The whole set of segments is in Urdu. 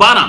12,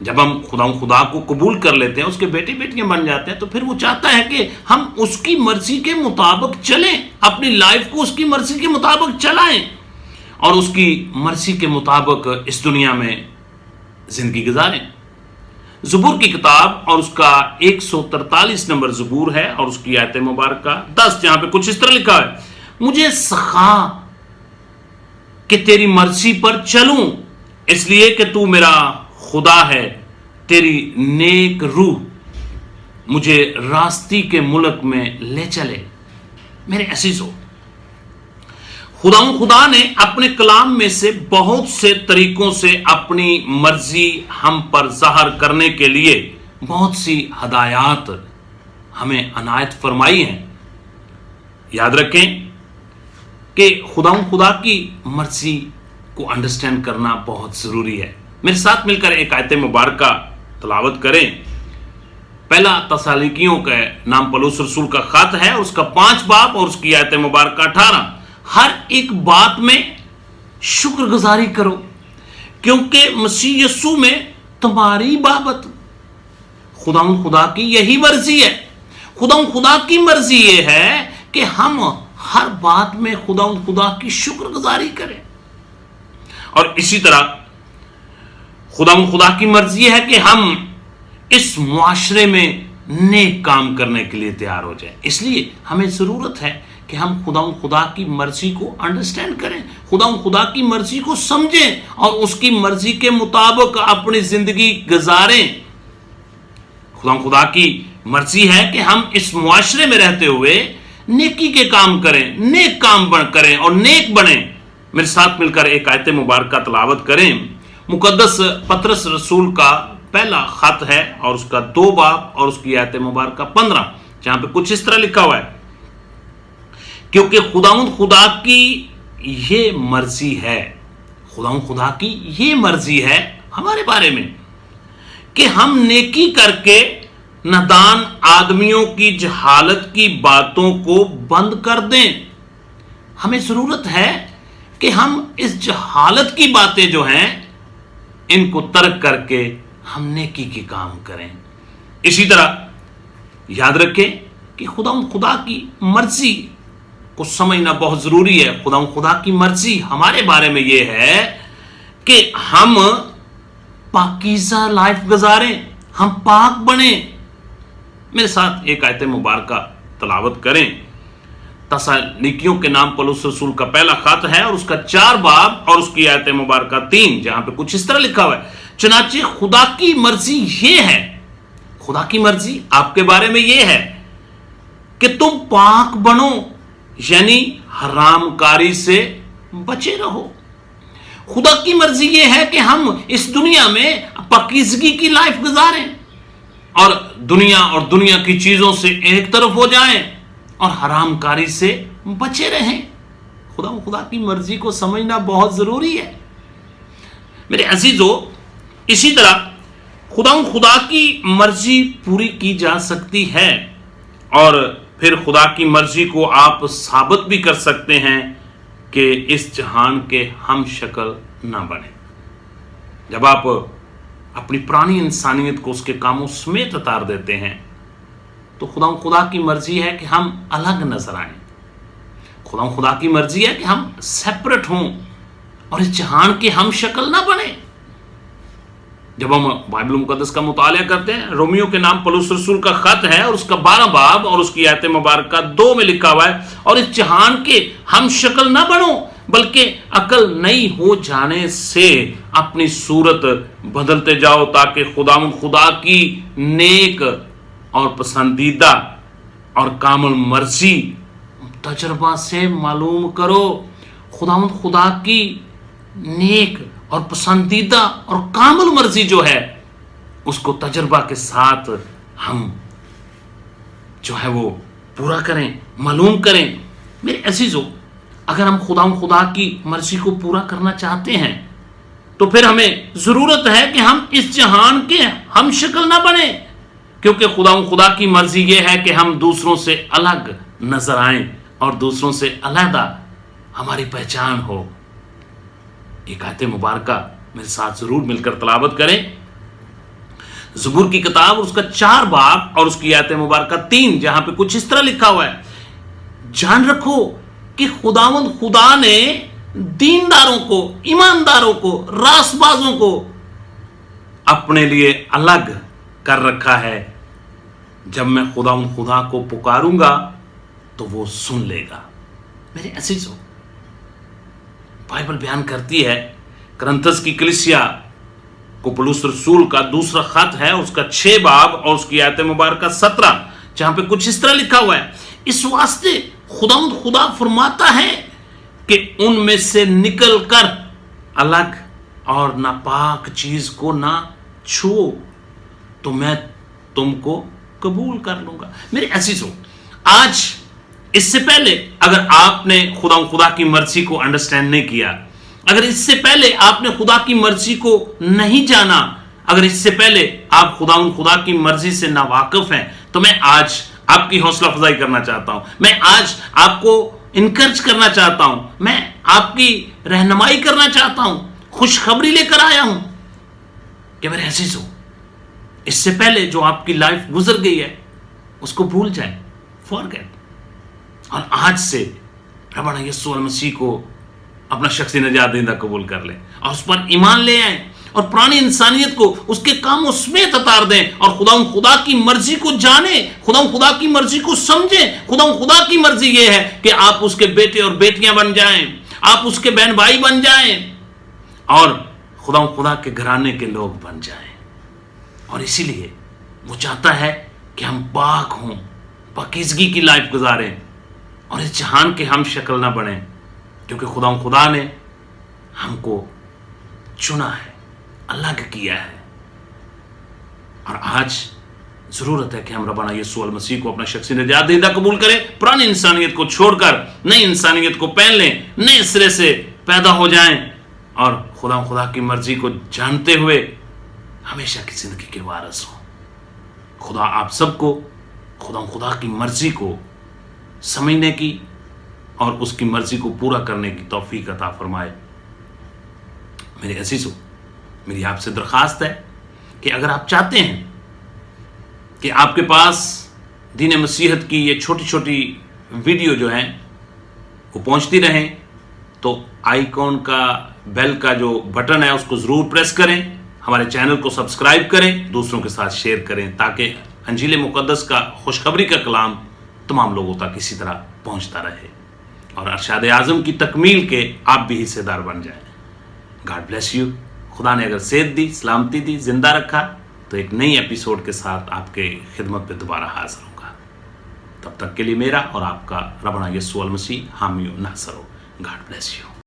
جب ہم خدا کو قبول کر لیتے ہیں، اس کے بیٹے بیٹیاں بن جاتے ہیں، تو پھر وہ چاہتا ہے کہ ہم اس کی مرضی کے مطابق چلیں، اپنی لائف کو اس کی مرضی کے مطابق چلائیں اور اس کی مرضی کے مطابق اس دنیا میں زندگی گزاریں۔ زبور کی کتاب اور اس کا 143 نمبر زبور ہے اور اس کی آیت مبارکہ 10، جہاں پہ کچھ اس طرح لکھا ہے: مجھے سکھا کہ تیری مرضی پر چلوں، اس لیے کہ تو میرا خدا ہے، تیری نیک روح مجھے راستی کے ملک میں لے چلے۔ میرے عزیزو، خدا نے اپنے کلام میں سے بہت سے طریقوں سے اپنی مرضی ہم پر ظاہر کرنے کے لیے بہت سی ہدایات ہمیں عنایت فرمائی ہیں۔ یاد رکھیں کہ خدا کی مرضی کو انڈرسٹینڈ کرنا بہت ضروری ہے۔ میرے ساتھ مل کر ایک آیت مبارکہ تلاوت کریں۔ پہلا تسالونیکیوں کا نام پولس رسول کا خط ہے، اس کا 5 باب اور اس کی آیت مبارکہ 18۔ ہر ایک بات میں شکر گزاری کرو، کیونکہ مسیح یسوع میں تمہاری بابت خدا کی یہی مرضی ہے۔ خدا کی مرضی یہ ہے کہ ہم ہر بات میں خدا کی شکر گزاری کریں، اور اسی طرح خدا کی مرضی ہے کہ ہم اس معاشرے میں نیک کام کرنے کے لیے تیار ہو جائیں۔ اس لیے ہمیں ضرورت ہے کہ ہم خدا کی مرضی کو انڈرسٹینڈ کریں، خدا کی مرضی کو سمجھیں اور اس کی مرضی کے مطابق اپنی زندگی گزاریں۔ خدا کی مرضی ہے کہ ہم اس معاشرے میں رہتے ہوئے نیکی کے کام کریں، نیک کام کریں اور نیک بنیں۔ میرے ساتھ مل کر ایک آیت مبارکہ تلاوت کریں۔ مقدس پطرس رسول کا پہلا خط ہے اور اس کا 2 باب اور اس کی آیت مبارکہ 15، جہاں پہ کچھ اس طرح لکھا ہوا ہے: کیونکہ خدا کی یہ مرضی ہے، خدا کی یہ مرضی ہے ہمارے بارے میں کہ ہم نیکی کر کے نادان آدمیوں کی جہالت کی باتوں کو بند کر دیں۔ ہمیں ضرورت ہے کہ ہم اس جہالت کی باتیں جو ہیں ان کو ترک کر کے ہم نیکی کے کام کریں۔ اسی طرح یاد رکھیں کہ خدا کی مرضی کو سمجھنا بہت ضروری ہے۔ خدا کی مرضی ہمارے بارے میں یہ ہے کہ ہم پاکیزہ لائف گزاریں، ہم پاک بنیں۔ میرے ساتھ ایک آیت مبارکہ تلاوت کریں۔ تسالونیکیوں کے نام پولس رسول کا پہلا خط ہے اور اس کا 4 باب اور اس کی آیت مبارکہ 3، جہاں پہ کچھ اس طرح لکھا ہوا ہے: چنانچہ خدا کی مرضی یہ ہے، خدا کی مرضی آپ کے بارے میں یہ ہے کہ تم پاک بنو، یعنی حرام کاری سے بچے رہو۔ خدا کی مرضی یہ ہے کہ ہم اس دنیا میں پاکیزگی کی لائف گزاریں اور دنیا کی چیزوں سے ایک طرف ہو جائیں اور حرام کاری سے بچے رہیں۔ خدا کی مرضی کو سمجھنا بہت ضروری ہے میرے عزیزو۔ اسی طرح خدا کی مرضی پوری کی جا سکتی ہے اور پھر خدا کی مرضی کو آپ ثابت بھی کر سکتے ہیں کہ اس جہان کے ہم شکل نہ بنیں۔ جب آپ اپنی پرانی انسانیت کو اس کے کاموں سمیت اتار دیتے ہیں تو خدا کی مرضی ہے کہ ہم الگ نظر آئیں۔ خدا کی مرضی ہے کہ ہم سیپریٹ ہوں اور اس جہان کے ہم شکل نہ بنیں۔ جب ہم بائبل مقدس کا مطالعہ کرتے ہیں، رومیو کے نام پولس رسول کا خط ہے اور اس کا 12 باب اور اس کی آیت مبارکہ 2 میں لکھا ہوا ہے: اور اس جہان کے ہم شکل نہ بنو، بلکہ عقل نئی ہو جانے سے اپنی صورت بدلتے جاؤ، تاکہ خدا کی نیک اور پسندیدہ اور کامل مرضی تجربہ سے معلوم کرو۔ خدا کی نیک اور پسندیدہ اور کامل مرضی جو ہے اس کو تجربہ کے ساتھ ہم جو ہے وہ پورا کریں، معلوم کریں۔ میرے عزیزو، اگر ہم خدا کی مرضی کو پورا کرنا چاہتے ہیں تو پھر ہمیں ضرورت ہے کہ ہم اس جہان کے ہم شکل نہ بنیں، کیونکہ خدا کی مرضی یہ ہے کہ ہم دوسروں سے الگ نظر آئیں اور دوسروں سے علیحدہ ہماری پہچان ہو۔ ایک آیت مبارکہ میرے ساتھ ضرور مل کر تلاوت کریں۔ زبور کی کتاب اور اس کا 4 باب اور اس کی آیت مبارکہ 3 جہاں پہ کچھ اس طرح لکھا ہوا ہے، جان رکھو کہ خداوند خدا نے دینداروں کو، ایمانداروں کو، راست بازوں کو اپنے لیے الگ کر رکھا ہے۔ جب میں خداوند خدا کو پکاروں گا تو وہ سن لے گا۔ میرے عزیزو، بائبل بیان کرتی ہے، کرنتھس کی کلیسیا کو پولس رسول کا دوسرا خط ہے، اس کا 6 باب اور اس کی آیت مبارکہ 17 جہاں پہ کچھ اس طرح لکھا ہوا ہے، اس واسطے خداوند خدا فرماتا ہے کہ ان میں سے نکل کر الگ اور ناپاک چیز کو نہ چھو تو میں تم کو قبول کر لوں گا۔ میرے عزیزو، آج اس سے پہلے اگر آپ نے خدا کی مرضی کو انڈرسٹینڈ نہیں کیا، اگر اس سے پہلے آپ نے خدا کی مرضی کو نہیں جانا، اگر اس سے پہلے آپ خدا کی مرضی سے ناواقف ہیں، تو میں آج آپ کی حوصلہ افزائی کرنا چاہتا ہوں، میں آج آپ کو انکرج کرنا چاہتا ہوں، میں آپ کی رہنمائی کرنا چاہتا ہوں، خوشخبری لے کر آیا ہوں کہ میرے عزیزو، اس سے پہلے جو آپ کی لائف گزر گئی ہے اس کو بھول جائیں، فارگیٹ، اور آج سے ربنا یسوع المسیح کو اپنا شخصی نجات دہندہ قبول کر لیں اور اس پر ایمان لے آئیں اور پرانی انسانیت کو اس کے کاموں سمیت اتار دیں اور خدا کی مرضی کو جانیں، خدا کی مرضی کو سمجھیں۔ خدا کی مرضی یہ ہے کہ آپ اس کے بیٹے اور بیٹیاں بن جائیں، آپ اس کے بہن بھائی بن جائیں اور خدا کے گھرانے کے لوگ بن جائیں، اور اسی لیے وہ چاہتا ہے کہ ہم پاک ہوں، پاکیزگی کی لائف گزاریں اور اس جہان کے ہم شکل نہ بنیں، کیونکہ خدا نے ہم کو چنا ہے، الگ کیا ہے، اور آج ضرورت ہے کہ ہم ربنا یسوع المسیح کو اپنا شخصی نجات دہندہ قبول کریں، پرانی انسانیت کو چھوڑ کر نئی انسانیت کو پہن لیں، نئے سرے سے پیدا ہو جائیں اور خدا کی مرضی کو جانتے ہوئے ہمیشہ کی زندگی کے وارث ہوں۔ خدا آپ سب کو خدا کی مرضی کو سمجھنے کی اور اس کی مرضی کو پورا کرنے کی توفیق عطا فرمائے۔ میرے عزیزو، میری آپ سے درخواست ہے کہ اگر آپ چاہتے ہیں کہ آپ کے پاس دین مسیحت کی یہ چھوٹی چھوٹی ویڈیو جو ہیں وہ پہنچتی رہیں، تو آئیکن کا بیل کا جو بٹن ہے اس کو ضرور پریس کریں، ہمارے چینل کو سبسکرائب کریں، دوسروں کے ساتھ شیئر کریں، تاکہ انجیل مقدس کا خوشخبری کا کلام تمام لوگوں تک اسی طرح پہنچتا رہے اور ارشاد اعظم کی تکمیل کے آپ بھی حصے دار بن جائیں۔ God bless you. خدا نے اگر صحت دی، سلامتی دی، زندہ رکھا، تو ایک نئی ایپیسوڈ کے ساتھ آپ کے خدمت پہ دوبارہ حاضر ہوں گا۔ تب تک کے لیے میرا اور آپ کا ربنا یسوع المسیح حامی و ناصر ہو۔ God bless you.